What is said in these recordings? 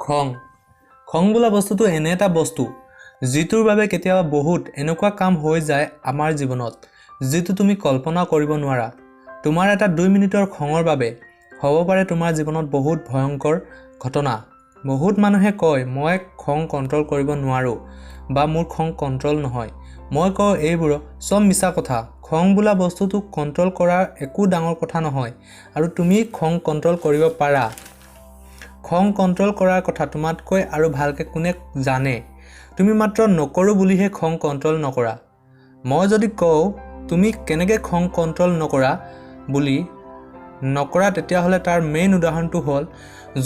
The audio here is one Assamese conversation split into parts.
খং খং বোলা বস্তুটো এনে এটা বস্তু যিটোৰ বাবে কেতিয়াবা বহুত এনেকুৱা কাম হৈ যায় আমাৰ জীৱনত যিটো তুমি কল্পনা কৰিব নোৱাৰা তোমাৰ এটা 2 মিনিটৰ খঙৰ বাবে হ'ব পাৰে তোমাৰ জীৱনত বহুত ভয়ংকৰ ঘটনা বহুত মানুহে কয় মই খং কন্ট্ৰোল কৰিব নোৱাৰো বা মোৰ খং কন্ট্ৰোল নহয় মই কওঁ এইবোৰ সব মিছা কথা খং বোলা বস্তুটো কন্ট্ৰোল কৰা একো ডাঙৰ কথা নহয় আৰু তুমি খং কন্ট্ৰোল কৰিব পাৰা খং কন্ট্ৰোল কৰাৰ কথা তোমাতকৈ আৰু ভালকে কোনে জানে তুমি মাত্ৰ নকৰো বুলিহে খং কন্ট্ৰোল নকৰা মই যদি কওঁ তুমি কেনেকৈ খং কন্ট্ৰোল নকৰা বুলি নকৰা তেতিয়া হলে তাৰ মেইন উদাহৰণটো হ'ল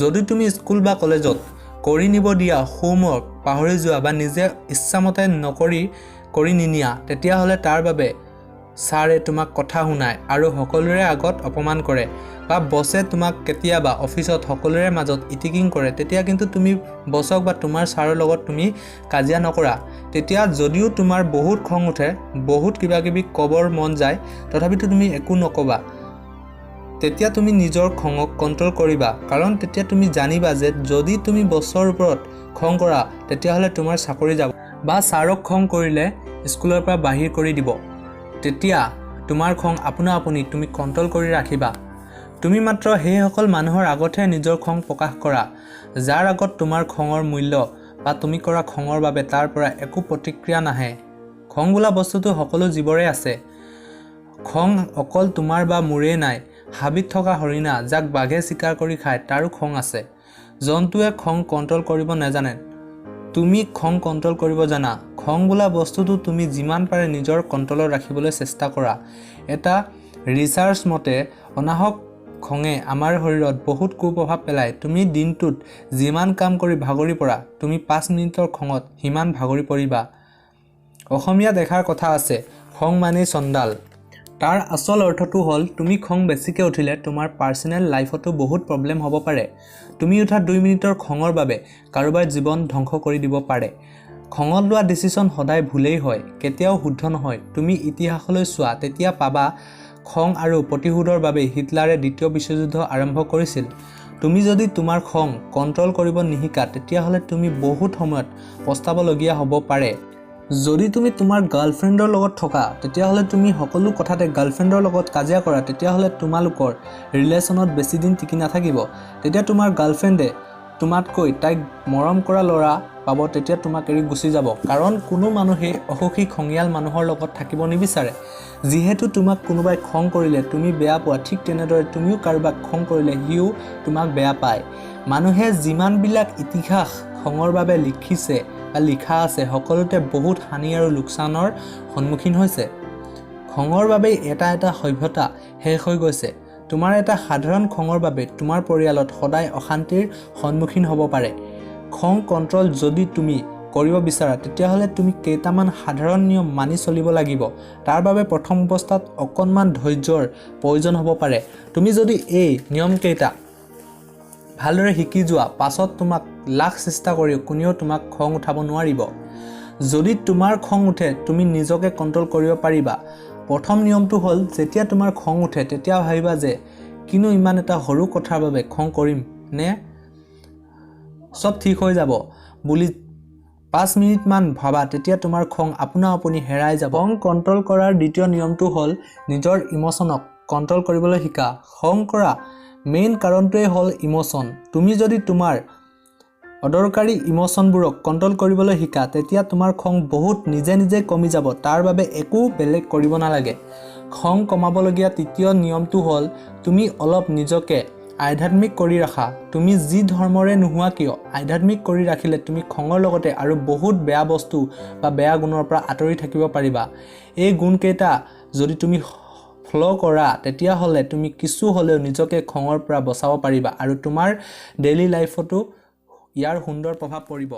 যদি তুমি স্কুল বা কলেজত কৰি নিব দিয়া হোমৱৰ্ক পাহৰি যোৱা বা নিজে ইচ্ছামতে কৰি নিনিয়া তেতিয়া হলে তাৰ বাবে ছাৰে তোমাক কথা শুনায় আৰু সকলোৰে আগত অপমান কৰে বা বছে তোমাক কেতিয়াবা অফিসত সকলোৰে মাজত ইটিকিং কৰে তেতিয়া কিন্তু তুমি বছক বা তোমাৰ ছাৰৰ লগত তুমি কাজিয়া নকৰা তেতিয়া যদিও তোমাৰ বহুত খং উঠে বহুত কিবাকিবি কবৰ মন যায় তথাপিতো তুমি একো নকবা তেতিয়া তুমি নিজৰ খঙক কন্ট্ৰোল কৰিবা কাৰণ তেতিয়া তুমি জানিবা যে যদি তুমি বছৰ ওপৰত খং কৰা তেতিয়া হলে তোমাৰ চাকৰি যাব বা ছাৰক খং কৰিলে স্কুলৰ পৰা বাহিৰ কৰি দিব তেতিয়া তোমাৰ খং আপোনা আপুনি তুমি কন্ট্ৰোল কৰি ৰাখিবা তুমি মাত্ৰ সেই সকল মানুহৰ আগতহে নিজৰ খং প্ৰকাশ কৰা যাৰ আগত তোমাৰ খঙৰ মূল্য বা তুমি কৰা খঙৰ বাবে তাৰ পৰা একো প্ৰতিক্ৰিয়া নাহে খং বোলা বস্তুটো সকলো জীৱৰে আছে খং অকল তোমাৰ বা মোৰে নাই হাবিত থকা হৰিণা যাক বাঘে শিকাৰ কৰি খায় তাৰো খং আছে জন্তুৱে খং কন্ট্ৰোল কৰিব নাজানে তুমি খং কন্ট্ৰোল কৰিব জানা খং বোলা বস্তুটো তুমি যিমান পাৰে নিজৰ কন্ট্ৰোলত ৰাখিবলৈ চেষ্টা কৰা এটা ৰিচাৰ্চ মতে অনাহক খঙে আমাৰ শৰীৰত বহুত কুপ্ৰভাৱ পেলায় তুমি দিনটোত যিমান কাম কৰি ভাগৰি পৰা তুমি 5 মিনিটৰ খঙত হিমান ভাগৰি পৰিবা অসমীয়া দেখাৰ কথা আছে খং মানে চণ্ডাল তাৰ আসল অৰ্থটো হ'ল তুমি খং বেছিকৈ উঠিলে তোমাৰ পাৰ্সোনেল লাইফতো বহুত প্ৰবলেম হ'ব পাৰে তুমি উঠা 2 মিনিটৰ খঙৰ বাবে কাৰোবাৰ জীৱন ধ্বংস কৰি দিব পাৰে খঙত লোৱা ডিসিশন সদায় ভুলেই হয় কেতিয়াও শুদ্ধ নহয় তুমি ইতিহাসলৈ চোৱা তেতিয়া পাবা খং আৰু প্ৰতিশোধৰ বাবে হিটলাৰে দ্বিতীয় বিশ্বযুদ্ধ আৰম্ভ কৰিছিল তুমি যদি তোমাৰ খং কন্ট্ৰোল কৰিব নিশিকা তেতিয়া হলে তুমি বহুত সময়ত পস্তাবলগীয়া হ'ব পাৰে যদি তুমি তোমাৰ গাৰ্লফ্ৰেণ্ডৰ লগত থকা তেতিয়া হলে তুমি সকলো কথাতে গাৰ্লফ্ৰেণ্ডৰ লগত কাজিয়া কৰা তেতিয়া হলে তোমালোকৰ ৰিলেচনত বেছি দিন টিকি নাথাকিব তেতিয়া তোমাৰ গাৰ্লফ্ৰেণ্ডে তোমাতকৈ তাইক মৰম কৰা ল'ৰা পাব তেতিয়া তোমাক এৰি গুচি যাব কাৰণ কোনো মানুহে অসুখী খঙিয়াল মানুহৰ লগত থাকিব নিবিচাৰে যিহেতু তোমাক কোনোবাই খং কৰিলে তুমি বেয়া পোৱা ঠিক তেনেদৰে তুমিও কাৰোবাক খং কৰিলে হিও তোমাক বেয়া পায় মানুহে যিমানবিলাক ইতিহাস খঙৰ বাবে লিখিছে বা লিখা আছে সকলোতে বহুত হানি আৰু লোকচানৰ সন্মুখীন হৈছে খঙৰ বাবে এটা সভ্যতা শেষ হৈ গৈছে তোমাৰ এটা সাধাৰণ খঙৰ বাবে তোমাৰ পৰিয়ালত সদায় অশান্তিৰ সন্মুখীন হ'ব পাৰে খং কন্ট্ৰোল যদি তুমি কৰিব বিচাৰা তেতিয়া হলে তুমি কেইটামান সাধাৰণ নিয়ম মানি চলিব লাগিব তাৰ বাবে প্ৰথম অৱস্থাত অকণমান ধৈৰ্যৰ প্ৰয়োজন হ'ব পাৰে তুমি যদি এই নিয়ম কেইটা ভালদৰে শিকি যোৱা পাছত তোমাক লাখ চেষ্টা কৰি কোনেও তোমাক খং উঠাব নোৱাৰিব যদি তোমাৰ খং উঠে তুমি নিজকে কন্ট্ৰোল কৰিব পাৰিবা প্ৰথম নিয়মটো হ'ল যেতিয়া তোমাৰ খং উঠে তেতিয়া ভাবিবা যে কিনো ইমান এটা সৰু কথাৰ বাবে খং কৰিম নে সব ঠিক হৈ যাব বুলি 5 মিনিট মান ভাবা তেতিয়া তোমাৰ খং আপোনা আপুনি হেৰাই যাব খং কন্ট্ৰোল কৰাৰ দ্বিতীয় নিয়মটো হ'ল নিজৰ ইমোশনক কন্ট্ৰোল কৰিবলৈ শিকা খং কৰা মেইন কাৰণটোৱে হ'ল ইমোশন তুমি যদি তোমাৰ অদৰকাৰী ইমোশনবোৰক কন্ট্ৰোল কৰিবলৈ শিকা তেতিয়া তোমাৰ খং বহুত নিজে কমি যাব তাৰ বাবে একো বেলেগ কৰিব নালাগে খং কমাবলগীয়া তৃতীয় নিয়মটো হ'ল তুমি অলপ নিজকে আধ্যাত্মিক কৰি ৰাখা তুমি যি ধৰ্মৰে নোহোৱা কিয় আধ্যাত্মিক কৰি ৰাখিলে তুমি খঙৰ লগতে আৰু বহুত বেয়া বস্তু বা বেয়া গুণৰ পৰা আঁতৰি থাকিব পাৰিবা এই গুণকেইটা যদি তুমি ফলো কৰা তেতিয়া হলে তুমি কিছু হলেও নিজকে খঙৰ পৰা বচাব পাৰিবা আৰু তোমাৰ ডেইলি লাইফতো ইয়াৰ সুন্দৰ প্ৰভাৱ পৰিব